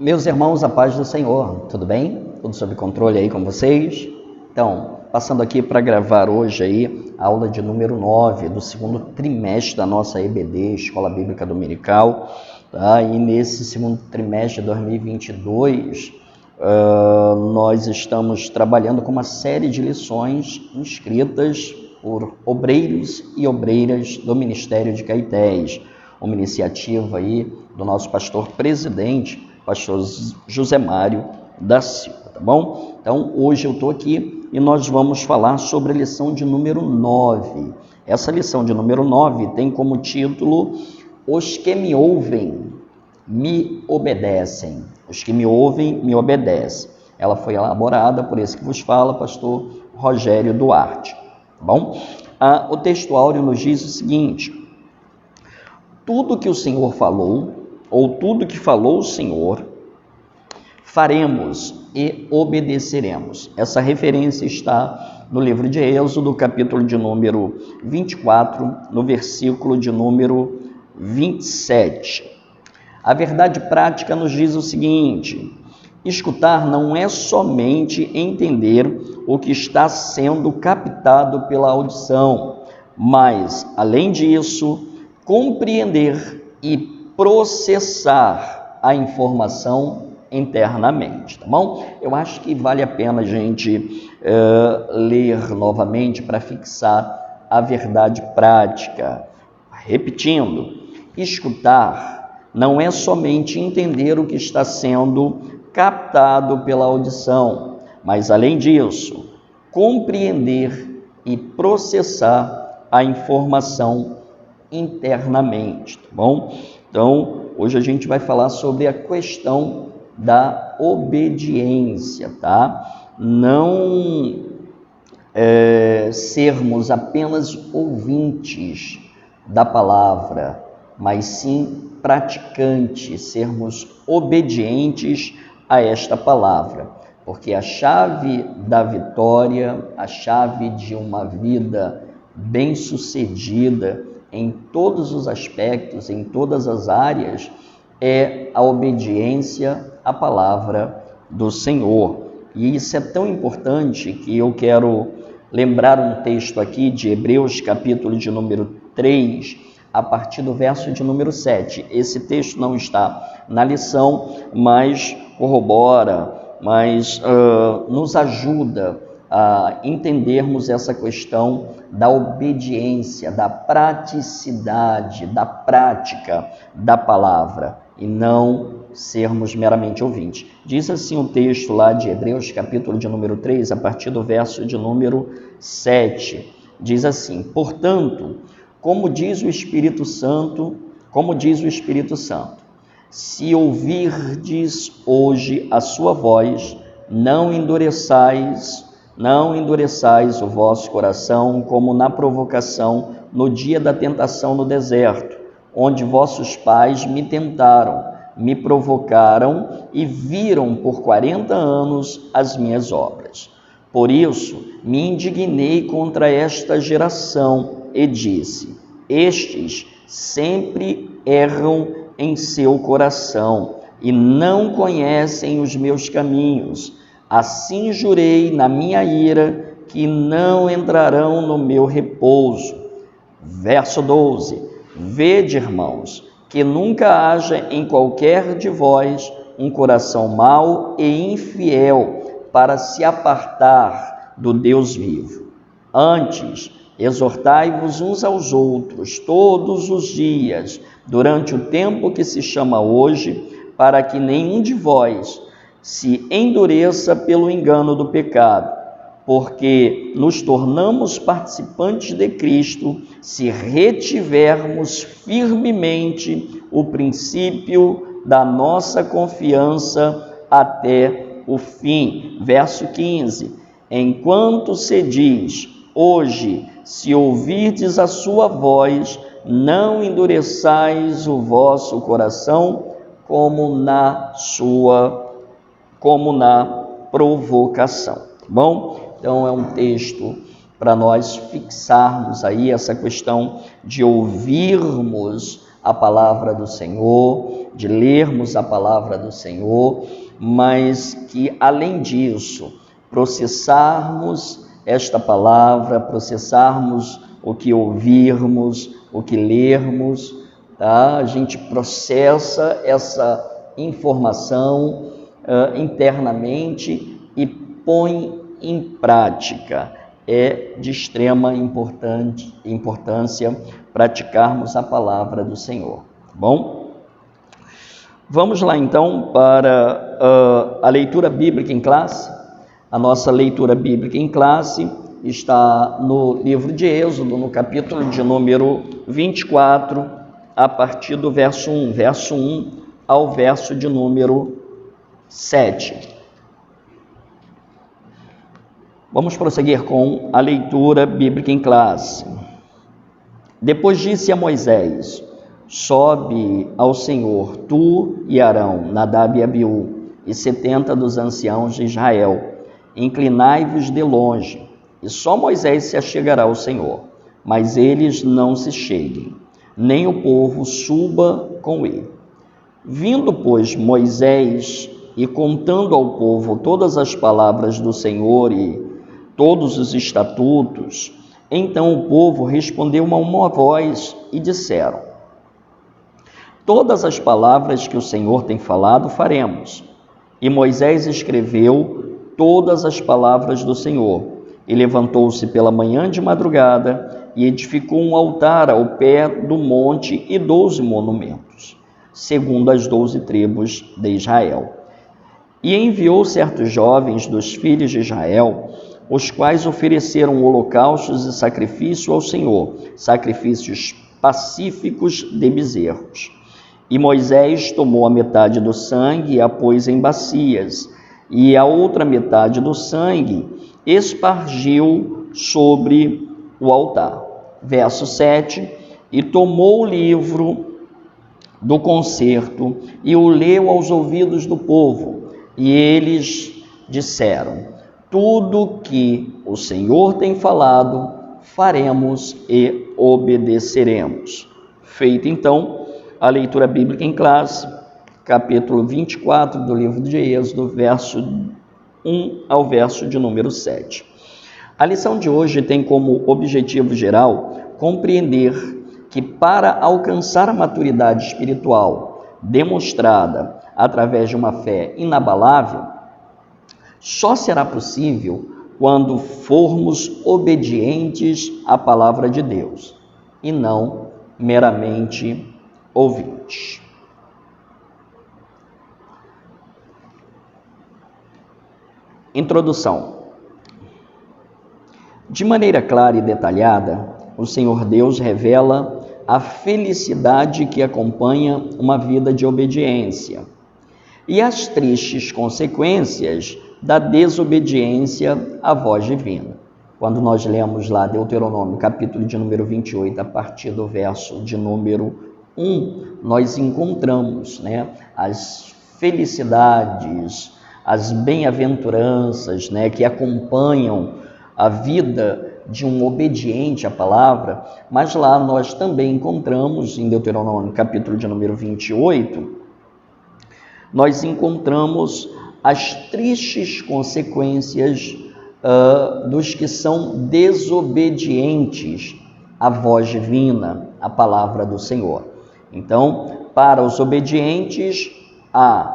Meus irmãos, a paz do Senhor, tudo bem? Tudo sob controle aí com vocês? Então, passando aqui para gravar hoje aí a aula de número 9 do segundo trimestre da nossa EBD, Escola Bíblica Dominical, tá? E nesse segundo trimestre de 2022, nós estamos trabalhando com uma série de lições inscritas por obreiros e obreiras do Ministério de Caetés, uma iniciativa aí do nosso pastor presidente, pastor José Mário da Silva, tá bom? Então, hoje eu estou aqui e nós vamos falar sobre a lição de número 9. Essa lição de número 9 tem como título Os que me ouvem, me obedecem. Os que me ouvem, me obedecem. Ela foi elaborada por esse que vos fala, pastor Rogério Duarte, tá bom? O texto áureo nos diz o seguinte: tudo que o Senhor falou, ou tudo que falou o Senhor, faremos e obedeceremos. Essa referência está no livro de Êxodo, capítulo de número 24, no versículo de número 27. A verdade prática nos diz o seguinte: escutar não é somente entender o que está sendo captado pela audição, mas, além disso, compreender e processar a informação internamente, tá bom? Eu acho que vale a pena a gente ler novamente para fixar a verdade prática. Repetindo, escutar não é somente entender o que está sendo captado pela audição, mas, além disso, compreender e processar a informação internamente, tá bom? Então, hoje a gente vai falar sobre a questão da obediência, tá? Não sermos apenas ouvintes da palavra, mas sim praticantes, sermos obedientes a esta palavra, porque a chave da vitória, a chave de uma vida bem-sucedida em todos os aspectos, em todas as áreas, é a obediência à palavra do Senhor. E isso é tão importante que eu quero lembrar um texto aqui de Hebreus, capítulo de número 3, a partir do verso de número 7. Esse texto não está na lição, mas corrobora, mas nos ajuda a entendermos essa questão da obediência, da praticidade, da prática da palavra, e não sermos meramente ouvintes. Diz assim o texto lá de Hebreus, capítulo de número 3, a partir do verso de número 7. Diz assim: portanto, como diz o Espírito Santo, se ouvirdes hoje a sua voz, não endureçais o vosso coração, como na provocação no dia da tentação no deserto, onde vossos pais me tentaram, me provocaram e viram por 40 anos as minhas obras. Por isso me indignei contra esta geração e disse: estes sempre erram em seu coração e não conhecem os meus caminhos. Assim jurei na minha ira que não entrarão no meu repouso. Verso 12. Vede, irmãos, que nunca haja em qualquer de vós um coração mau e infiel para se apartar do Deus vivo. Antes, exortai-vos uns aos outros todos os dias, durante o tempo que se chama hoje, para que nenhum de vós se endureça pelo engano do pecado, porque nos tornamos participantes de Cristo se retivermos firmemente o princípio da nossa confiança até o fim. Verso 15. Enquanto se diz: hoje, se ouvirdes a sua voz, não endureçais o vosso coração como na provocação. Tá bom? Então é um texto para nós fixarmos aí essa questão de ouvirmos a palavra do Senhor, de lermos a palavra do Senhor, mas que, além disso, processarmos esta palavra, processarmos o que ouvirmos, o que lermos, tá? A gente processa essa informação internamente e põe em prática. É de extrema importância praticarmos a palavra do Senhor, tá bom? Vamos lá então para a leitura bíblica em classe. A nossa leitura bíblica em classe está no livro de Êxodo, no capítulo de número 24, a partir do verso 1 ao verso de número 7. Vamos prosseguir com a leitura bíblica em classe. Depois disse a Moisés: sobe ao Senhor, tu e Arão, Nadab e Abiú, e 70 dos anciãos de Israel. Inclinai-vos de longe, e só Moisés se achegará ao Senhor, mas eles não se cheguem, nem o povo suba com ele. Vindo, pois, Moisés, e contando ao povo todas as palavras do Senhor e todos os estatutos, então o povo respondeu a uma voz e disseram: todas as palavras que o Senhor tem falado faremos. E Moisés escreveu todas as palavras do Senhor, e levantou-se pela manhã de madrugada, e edificou um altar ao pé do monte e 12 monumentos, segundo as 12 tribos de Israel. E enviou certos jovens dos filhos de Israel, os quais ofereceram holocaustos e sacrifício ao Senhor, sacrifícios pacíficos de bezerros. E Moisés tomou a metade do sangue e a pôs em bacias, e a outra metade do sangue espargiu sobre o altar. Verso 7, e tomou o livro do concerto e o leu aos ouvidos do povo, e eles disseram: tudo que o Senhor tem falado, faremos e obedeceremos. Feita então a leitura bíblica em classe, capítulo 24 do livro de Êxodo, verso 1 ao verso de número 7. A lição de hoje tem como objetivo geral compreender que para alcançar a maturidade espiritual demonstrada através de uma fé inabalável, só será possível quando formos obedientes à palavra de Deus e não meramente ouvintes. Introdução. De maneira clara e detalhada, o Senhor Deus revela a felicidade que acompanha uma vida de obediência e as tristes consequências da desobediência à voz divina. Quando nós lemos lá Deuteronômio, capítulo de número 28, a partir do verso de número 1, nós encontramos, as felicidades, as bem-aventuranças, que acompanham a vida de um obediente à palavra, mas lá nós também encontramos, em Deuteronômio, capítulo de número 28, nós encontramos as tristes consequências dos que são desobedientes à voz divina, à palavra do Senhor. Então, para os obedientes,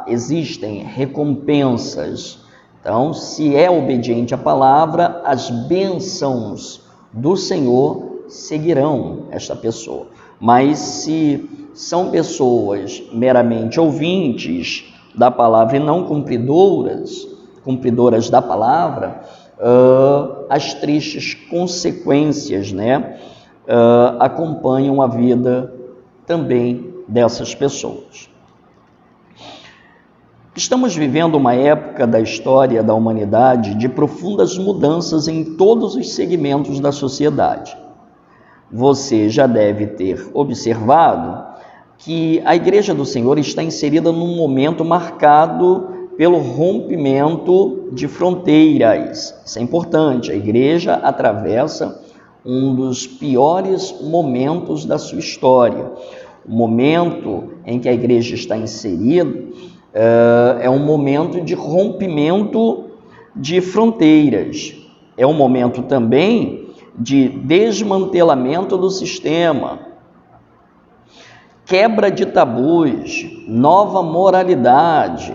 existem recompensas. Então, se é obediente à palavra, as bênçãos do Senhor seguirão esta pessoa. Mas se são pessoas meramente ouvintes da palavra e não cumpridoras da palavra, as tristes consequências, acompanham a vida também dessas pessoas. Estamos vivendo uma época da história da humanidade de profundas mudanças em todos os segmentos da sociedade. Você já deve ter observado que a Igreja do Senhor está inserida num momento marcado pelo rompimento de fronteiras. Isso é importante. A Igreja atravessa um dos piores momentos da sua história, o momento em que a igreja está inserida é um momento de rompimento de fronteiras, é um momento também de desmantelamento do sistema, quebra de tabus, nova moralidade,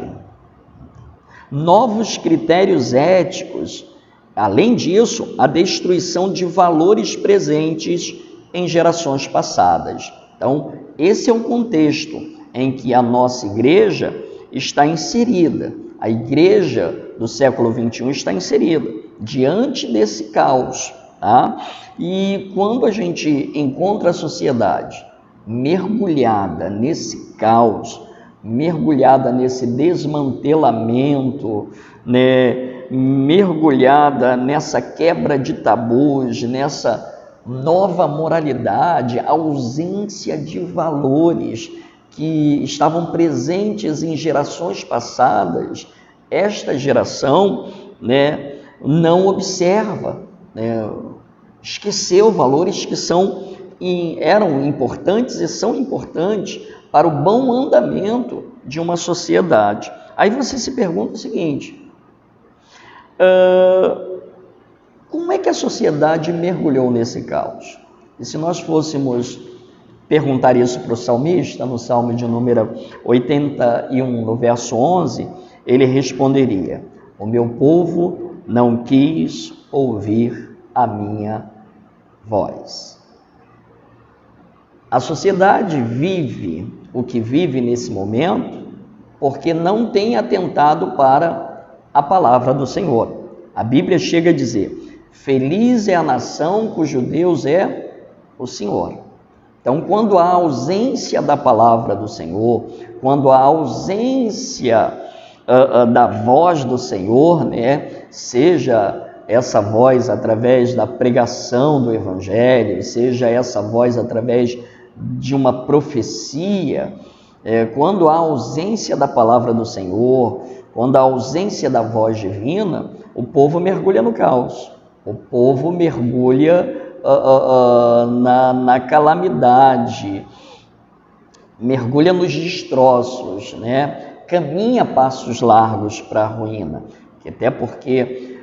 novos critérios éticos. Além disso, a destruição de valores presentes em gerações passadas. Então, esse é o contexto em que a nossa igreja está inserida. A igreja do século XXI está inserida diante desse caos. Tá? E quando a gente encontra a sociedade mergulhada nesse caos, mergulhada nesse desmantelamento, né? Mergulhada nessa quebra de tabus, nessa nova moralidade, ausência de valores que estavam presentes em gerações passadas, esta geração, né, não observa, né, esqueceu valores que eram importantes e são importantes para o bom andamento de uma sociedade. Aí você se pergunta o seguinte: como é que a sociedade mergulhou nesse caos? E se nós fôssemos perguntar isso para o salmista, no Salmo de número 81, no verso 11, ele responderia: o meu povo não quis ouvir a minha voz. A sociedade vive o que vive nesse momento porque não tem atentado para a palavra do Senhor. A Bíblia chega a dizer: feliz é a nação cujo Deus é o Senhor. Então, quando há ausência da palavra do Senhor, quando há ausência da voz do Senhor, né, seja essa voz através da pregação do Evangelho, seja essa voz através de uma profecia, quando há ausência da palavra do Senhor, quando há ausência da voz divina, o povo mergulha no caos, o povo mergulha na calamidade, mergulha nos destroços, né? Caminha passos largos para a ruína, até porque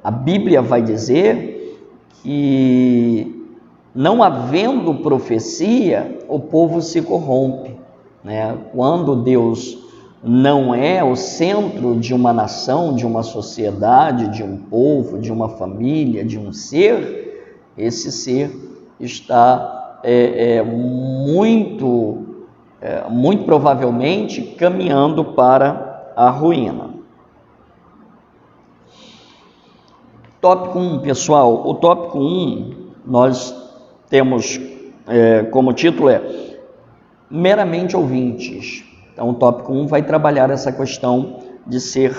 a Bíblia vai dizer que, não havendo profecia, o povo se corrompe, né? Quando Deus não é o centro de uma nação, de uma sociedade, de um povo, de uma família, de um ser, esse ser está muito provavelmente caminhando para a ruína. Tópico 1, pessoal. O tópico 1, nós temos como título meramente ouvintes. Então, o tópico 1 vai trabalhar essa questão de ser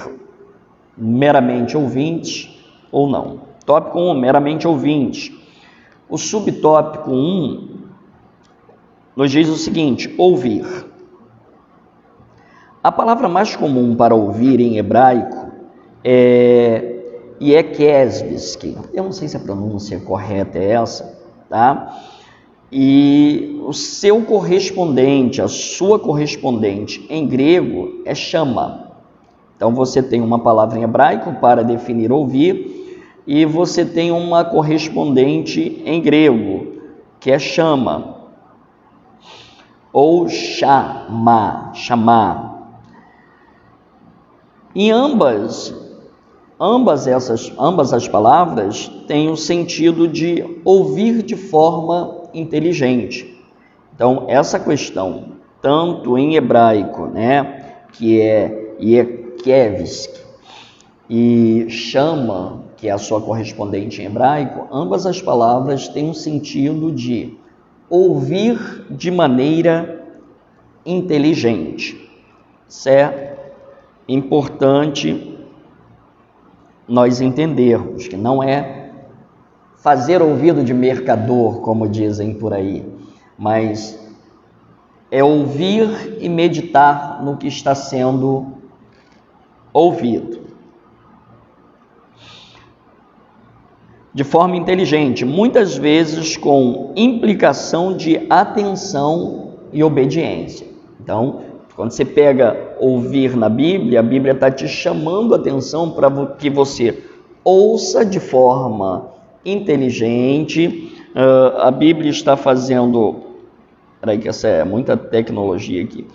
meramente ouvinte ou não. Tópico 1, meramente ouvinte. O subtópico 1 nos diz o seguinte: ouvir. A palavra mais comum para ouvir em hebraico é Yekesvisk. Eu não sei se a pronúncia correta é essa, tá? E o seu correspondente, a sua correspondente em grego é chama. Então você tem uma palavra em hebraico para definir ouvir e você tem uma correspondente em grego que é chama ou chamar. Em ambas as palavras têm o sentido de ouvir de forma inteligente. Então, essa questão, tanto em hebraico, né, que é Yekevsk, e chama, que é a sua correspondente em hebraico, ambas as palavras têm um sentido de ouvir de maneira inteligente. Isso é importante nós entendermos, que não é fazer ouvido de mercador, como dizem por aí, mas é ouvir e meditar no que está sendo ouvido. de forma inteligente, muitas vezes com implicação de atenção e obediência. Então, quando você pega ouvir na Bíblia, a Bíblia está te chamando a atenção para que você ouça de forma inteligente. A Bíblia está fazendo... Peraí que essa é muita tecnologia aqui.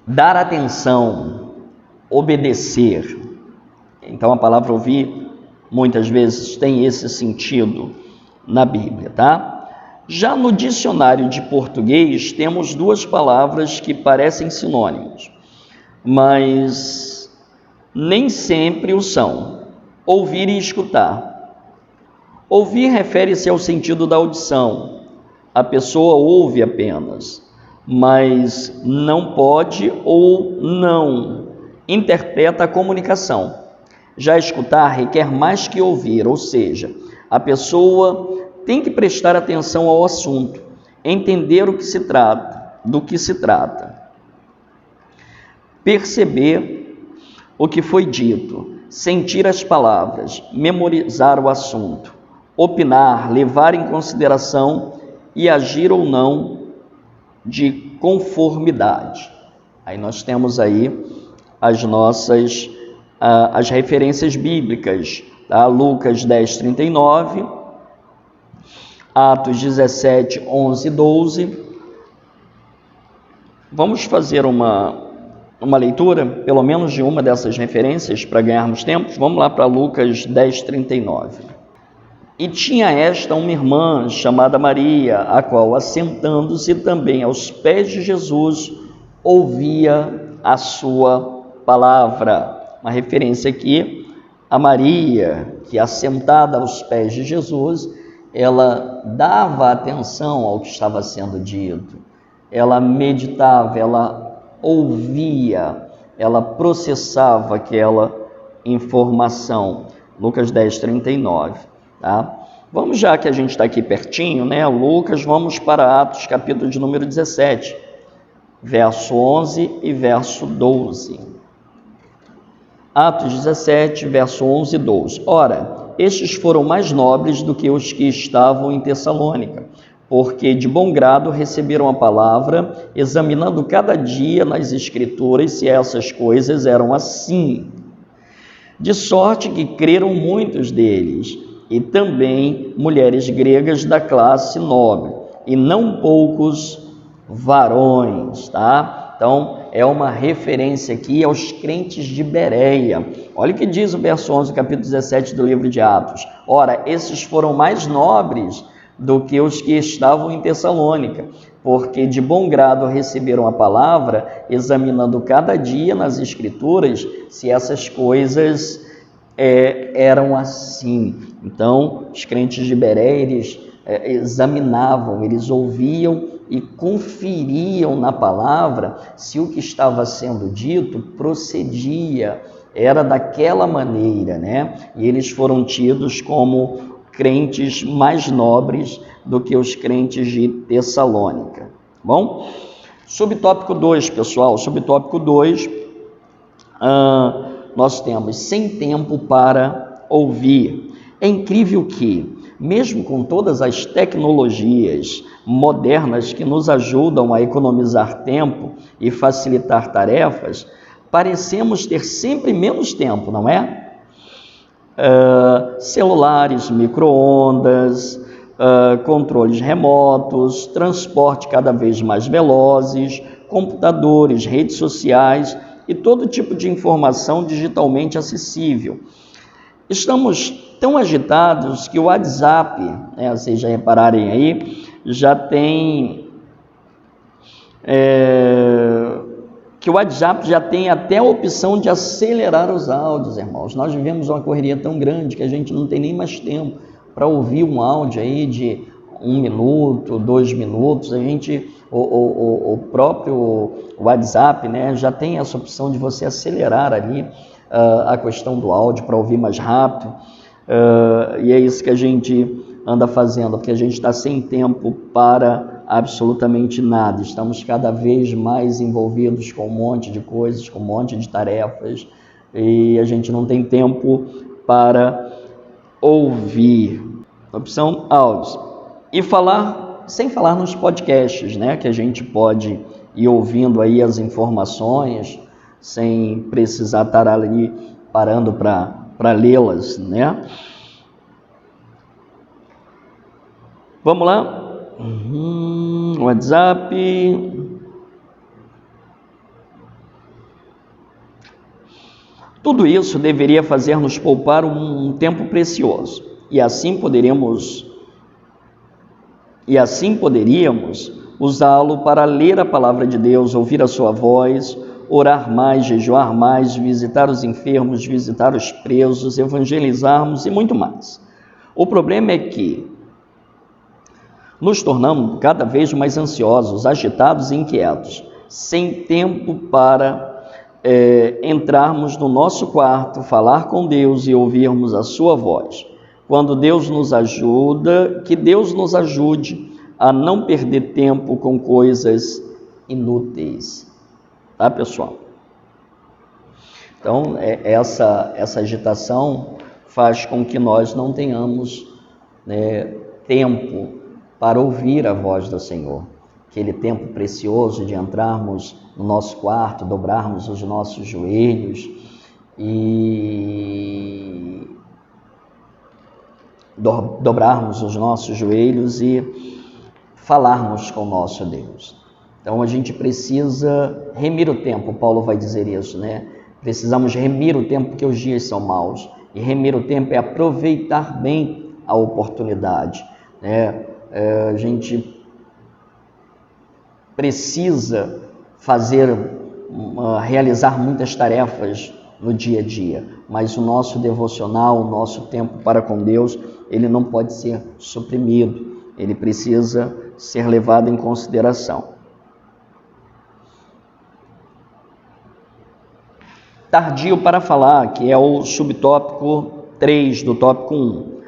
Dar atenção, obedecer. Então a palavra ouvir muitas vezes tem esse sentido na Bíblia, tá? Já no dicionário de português temos duas palavras que parecem sinônimos, mas nem sempre o são: ouvir e escutar. Ouvir refere-se ao sentido da audição. A pessoa ouve apenas, mas não pode ou não interpreta a comunicação. Já escutar requer mais que ouvir, ou seja, a pessoa tem que prestar atenção ao assunto, entender do que se trata, perceber o que foi dito, sentir as palavras, memorizar o assunto, opinar, levar em consideração e agir ou não de conformidade. Aí nós temos aí as referências bíblicas, tá? Lucas 10:39, Atos 17, 11 e 12. Vamos fazer uma leitura, pelo menos de uma dessas referências, para ganharmos tempo. Vamos lá para Lucas 10:39. E tinha esta uma irmã chamada Maria, a qual, assentando-se também aos pés de Jesus, ouvia a sua palavra. Uma referência aqui a Maria, que assentada aos pés de Jesus, ela dava atenção ao que estava sendo dito, ela meditava, ela ouvia, ela processava aquela informação. Lucas 10:39, tá? Vamos, já que a gente está aqui pertinho, né? Lucas, vamos para Atos, capítulo de número 17, verso 11 e verso 12. Atos 17, verso 11 e 12. Ora, estes foram mais nobres do que os que estavam em Tessalônica, porque de bom grado receberam a palavra, examinando cada dia nas Escrituras se essas coisas eram assim. De sorte que creram muitos deles, e também mulheres gregas da classe nobre, e não poucos varões, tá? Então, é uma referência aqui aos crentes de Bereia. Olha o que diz o verso 11, capítulo 17 do livro de Atos. Ora, esses foram mais nobres do que os que estavam em Tessalônica, porque de bom grado receberam a palavra, examinando cada dia nas Escrituras se essas coisas eram assim. Então, os crentes de Bereia, eles examinavam, eles ouviam e conferiam na palavra se o que estava sendo dito procedia, era daquela maneira, né? E eles foram tidos como crentes mais nobres do que os crentes de Tessalônica. Bom, subtópico 2, pessoal, subtópico 2, nós temos sem tempo para ouvir. É incrível que, mesmo com todas as tecnologias modernas que nos ajudam a economizar tempo e facilitar tarefas, parecemos ter sempre menos tempo, não é? Celulares, micro-ondas, controles remotos, transporte cada vez mais velozes, computadores, redes sociais e todo tipo de informação digitalmente acessível. Estamos tão agitados que o WhatsApp, vocês já repararem aí, já tem até a opção de acelerar os áudios, irmãos. Nós vivemos uma correria tão grande que a gente não tem nem mais tempo para ouvir um áudio aí de 1 minuto, 2 minutos. O próprio WhatsApp, né, já tem essa opção de você acelerar ali a questão do áudio para ouvir mais rápido. E é isso que a gente anda fazendo, porque a gente está sem tempo para absolutamente nada. Estamos cada vez mais envolvidos com um monte de coisas, com um monte de tarefas, e a gente não tem tempo para ouvir. Opção áudios. E falar, sem falar nos podcasts, né? Que a gente pode ir ouvindo aí as informações, sem precisar estar ali parando para lê-las, né? Vamos lá? WhatsApp. Tudo isso deveria fazer-nos poupar um tempo precioso, e assim poderíamos usá-lo para ler a palavra de Deus, ouvir a sua voz, orar mais, jejuar mais, visitar os enfermos, visitar os presos, evangelizarmos e muito mais. O problema é que nos tornamos cada vez mais ansiosos, agitados e inquietos, sem tempo para entrarmos no nosso quarto, falar com Deus e ouvirmos a sua voz. Quando Deus nos ajuda, que Deus nos ajude a não perder tempo com coisas inúteis. Tá, pessoal? Então, essa agitação faz com que nós não tenhamos, né, tempo para ouvir a voz do Senhor. Aquele tempo precioso de entrarmos no nosso quarto, dobrarmos os nossos joelhos e falarmos com o nosso Deus. Então a gente precisa remir o tempo, Paulo vai dizer isso, né? Precisamos remir o tempo porque os dias são maus. E remir o tempo é aproveitar bem a oportunidade, né? A gente precisa realizar muitas tarefas no dia a dia, mas o nosso devocional, o nosso tempo para com Deus, ele não pode ser suprimido, ele precisa ser levado em consideração. Tardio para falar, que é o subtópico 3 do tópico 1.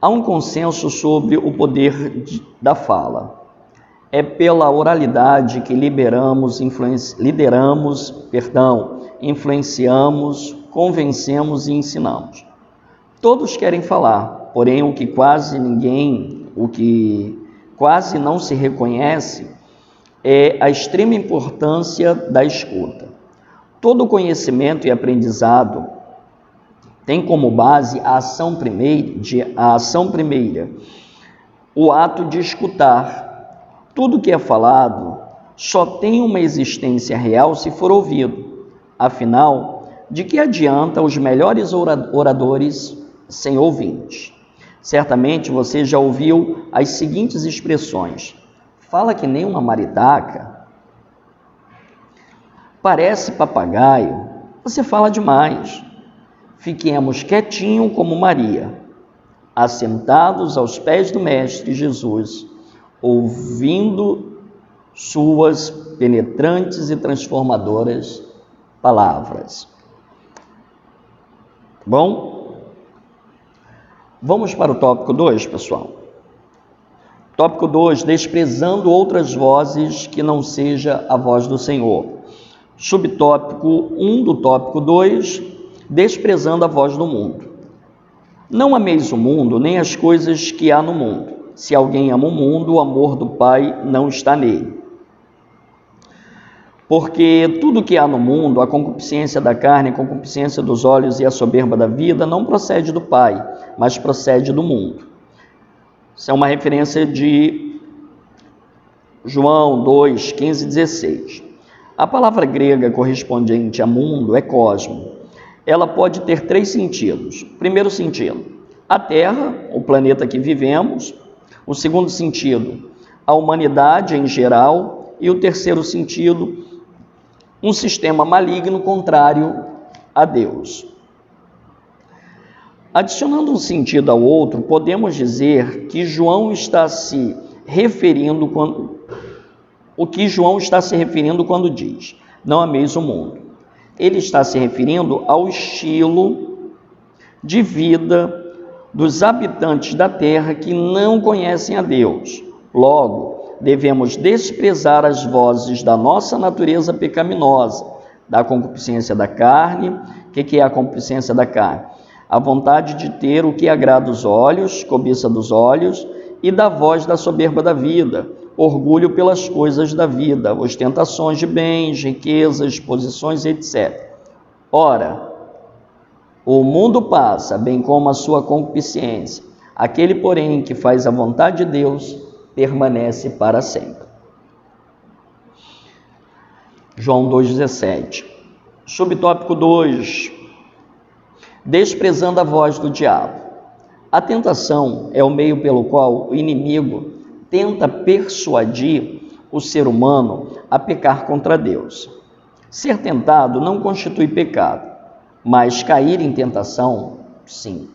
Há um consenso sobre o poder da fala. É pela oralidade que influenciamos, convencemos e ensinamos. Todos querem falar, porém o que quase não se reconhece é a extrema importância da escuta. Todo conhecimento e aprendizado tem como base a ação primeira, o ato de escutar. Tudo que é falado só tem uma existência real se for ouvido. Afinal, de que adianta os melhores oradores sem ouvintes? Certamente você já ouviu as seguintes expressões: fala que nem uma maritaca, parece papagaio, você fala demais. Fiquemos quietinho como Maria, assentados aos pés do Mestre Jesus, ouvindo suas penetrantes e transformadoras palavras. Bom, vamos para o tópico 2, pessoal. Tópico 2, desprezando outras vozes que não seja a voz do Senhor. Subtópico 1 do tópico 2, desprezando a voz do mundo. Não ameis o mundo, nem as coisas que há no mundo. Se alguém ama o mundo, o amor do Pai não está nele. Porque tudo que há no mundo, a concupiscência da carne, a concupiscência dos olhos e a soberba da vida, não procede do Pai, mas procede do mundo. Isso é uma referência de João 2, 15 e 16. A palavra grega correspondente a mundo é cosmo. Ela pode ter 3 sentidos. Primeiro sentido, a Terra, o planeta que vivemos. O segundo sentido, a humanidade em geral. E o terceiro sentido, um sistema maligno contrário a Deus. Adicionando um sentido ao outro, podemos dizer que João está se referindo quando diz: não ameis o mundo. Ele está se referindo ao estilo de vida dos habitantes da terra que não conhecem a Deus. Logo, devemos desprezar as vozes da nossa natureza pecaminosa, da concupiscência da carne. O que é a concupiscência da carne? a vontade de ter o que agrada os olhos, cobiça dos olhos, e da voz da soberba da vida, orgulho pelas coisas da vida, ostentações de bens, riquezas, posições, etc. Ora, o mundo passa, bem como a sua concupiscência. Aquele, porém, que faz a vontade de Deus, permanece para sempre. João 2,17. Subtópico 2. Desprezando a voz do diabo. A tentação é o meio pelo qual o inimigo tenta persuadir o ser humano a pecar contra Deus. Ser tentado não constitui pecado, mas cair em tentação, sim.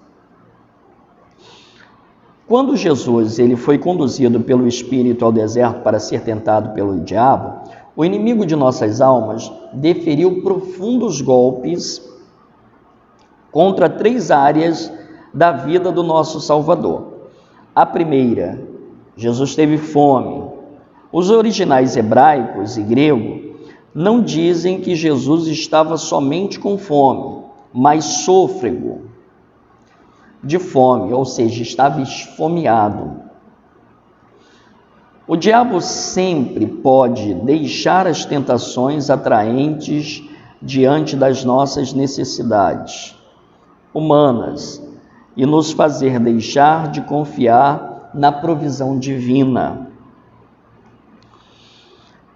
Quando Jesus ele foi conduzido pelo Espírito ao deserto para ser tentado pelo diabo, o inimigo de nossas almas deferiu profundos golpes contra 3 áreas da vida do nosso Salvador. A primeira, Jesus teve fome. Os originais hebraicos e grego não dizem que Jesus estava somente com fome, mas sôfrego de fome, ou seja, estava esfomeado. O diabo sempre pode deixar as tentações atraentes diante das nossas necessidades humanas e nos fazer deixar de confiar na provisão divina.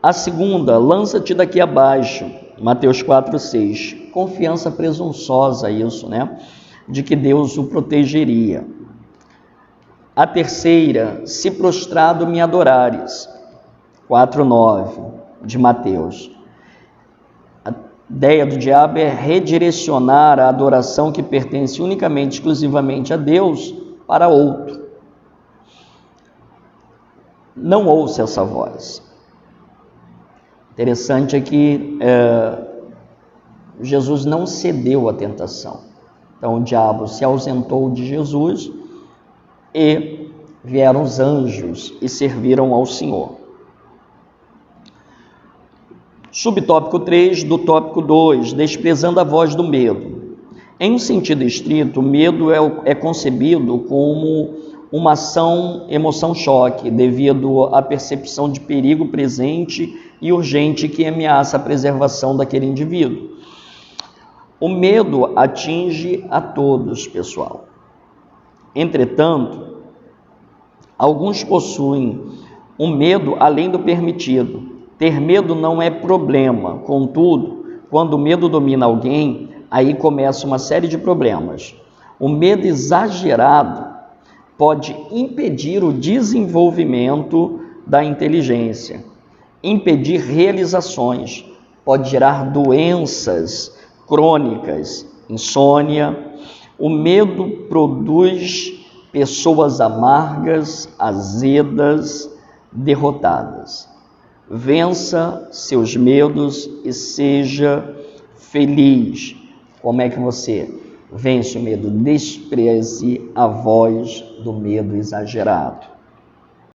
A segunda, lança-te daqui abaixo, Mateus 4,6. Confiança presunçosa isso, né? De que Deus o protegeria. A terceira, se prostrado me adorares, 4,9 de Mateus. A ideia do diabo é redirecionar a adoração que pertence unicamente, exclusivamente a Deus, para outro. Não ouça essa voz. Interessante é que Jesus não cedeu à tentação. Então o diabo se ausentou de Jesus e vieram os anjos e serviram ao Senhor. Subtópico 3 do tópico 2, desprezando a voz do medo. Em um sentido estrito, o medo é concebido como uma emoção-choque, devido à percepção de perigo presente e urgente que ameaça a preservação daquele indivíduo. O medo atinge a todos, pessoal. Entretanto, alguns possuem um medo além do permitido. Ter medo não é problema, contudo, quando o medo domina alguém, aí começa uma série de problemas. O medo exagerado pode impedir o desenvolvimento da inteligência, impedir realizações, pode gerar doenças crônicas, insônia. O medo produz pessoas amargas, azedas, derrotadas. Vença seus medos e seja feliz. Como é que você vence o medo? Despreze a voz do medo exagerado.